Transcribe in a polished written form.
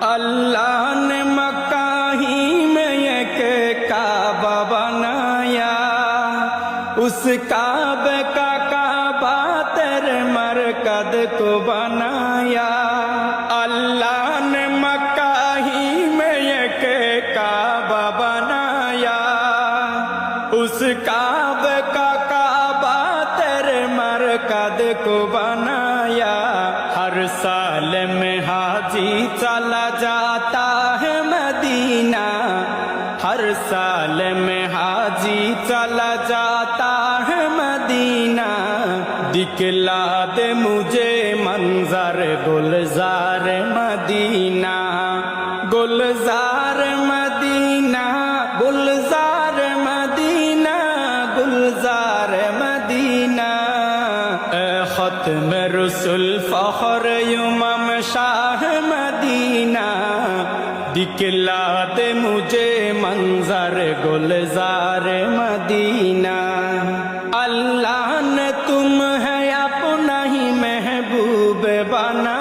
अल्लाह ने मक्का ही में एक काबा बनाया, उस काबे का काबा तेरे मरकद को बनाया। अल्लाह ने मक्का ही में एक काबा बनाया, उस काबे का काबा तेरे मरकद को बनाया। हर साल में हाजी चला जाता है मदीना, हर साल में हाजी चला जाता है मदीना। दिखला दे मुझे मंजर गुलजार मदीना, गुलजार मदीना, गुलजार मदीना, गुलजार मदीना। खत्म रसूल फखर इमाम शाह मदीना, दिखला दे मुझे मंजर गुलजार मदीना। अल्लाह ने तुम है अपना ही महबूब बना